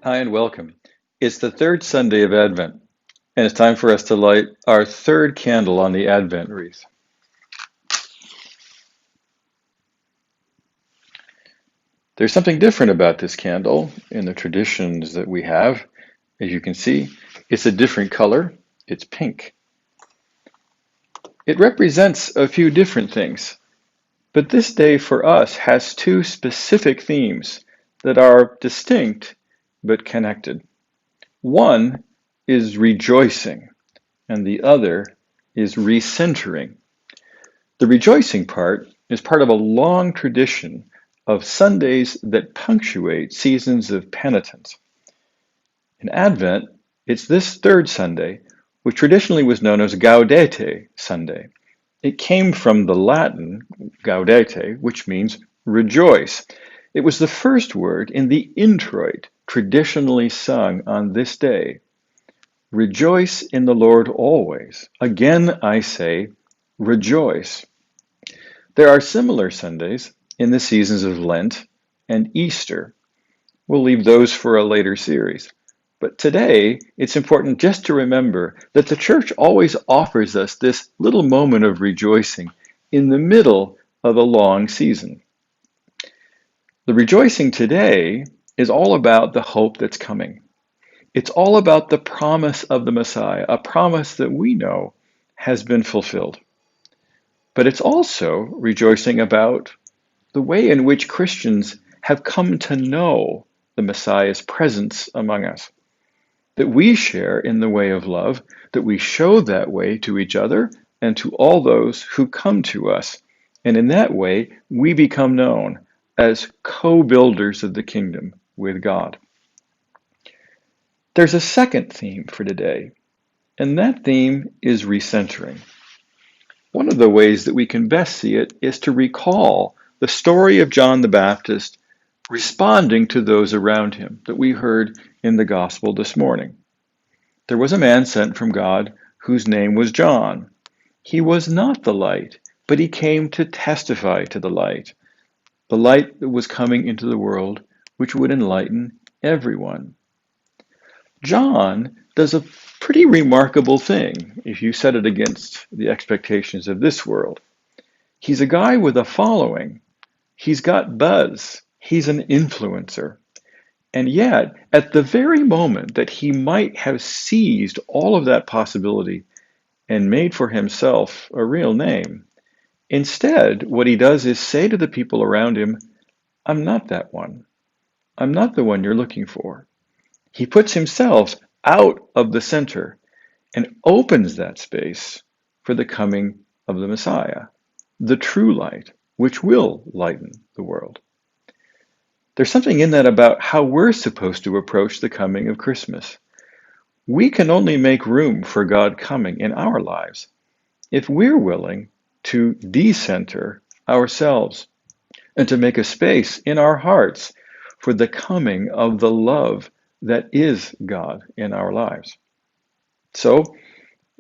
Hi and welcome. It's the third Sunday of Advent, and it's time for us to light our third candle on the Advent wreath. There's something different about this candle in the traditions that we have. As you can see, it's a different color. It's pink. It represents a few different things, but this day for us has two specific themes that are distinct but connected. One is rejoicing, and the other is recentering. The rejoicing part is part of a long tradition of Sundays that punctuate seasons of penitence. In Advent, it's this third Sunday, which traditionally was known as Gaudete Sunday. It came from the Latin gaudete, which means rejoice. It was the first word in the introit traditionally sung on this day. Rejoice in the Lord always. Again, I say, rejoice. There are similar Sundays in the seasons of Lent and Easter. We'll leave those for a later series. But today, it's important just to remember that the church always offers us this little moment of rejoicing in the middle of a long season. The rejoicing today is all about the hope that's coming. It's all about the promise of the Messiah, a promise that we know has been fulfilled. But it's also rejoicing about the way in which Christians have come to know the Messiah's presence among us, that we share in the way of love, that we show that way to each other and to all those who come to us. And in that way, we become known as co-builders of the kingdom with God. There's a second theme for today, and that theme is recentering. One of the ways that we can best see it is to recall the story of John the Baptist responding to those around him that we heard in the gospel this morning. There was a man sent from God whose name was John. He was not the light, but he came to testify to the light that was coming into the world, which would enlighten everyone. John does a pretty remarkable thing if you set it against the expectations of this world. He's a guy with a following. He's got buzz. He's an influencer. And yet, at the very moment that he might have seized all of that possibility and made for himself a real name, instead, what he does is say to the people around him, I'm not that one. I'm not the one you're looking for. He puts himself out of the center and opens that space for the coming of the Messiah, the true light, which will lighten the world. There's something in that about how we're supposed to approach the coming of Christmas. We can only make room for God coming in our lives if we're willing to decenter ourselves and to make a space in our hearts for the coming of the love that is God in our lives. So,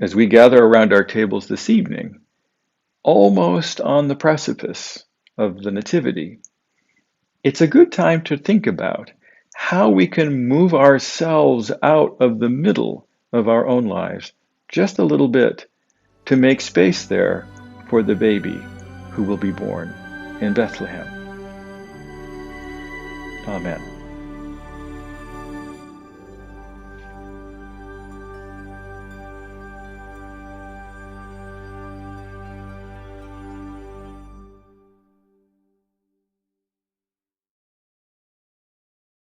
as we gather around our tables this evening, almost on the precipice of the Nativity, it's a good time to think about how we can move ourselves out of the middle of our own lives just a little bit to make space there for the baby who will be born in Bethlehem. Amen.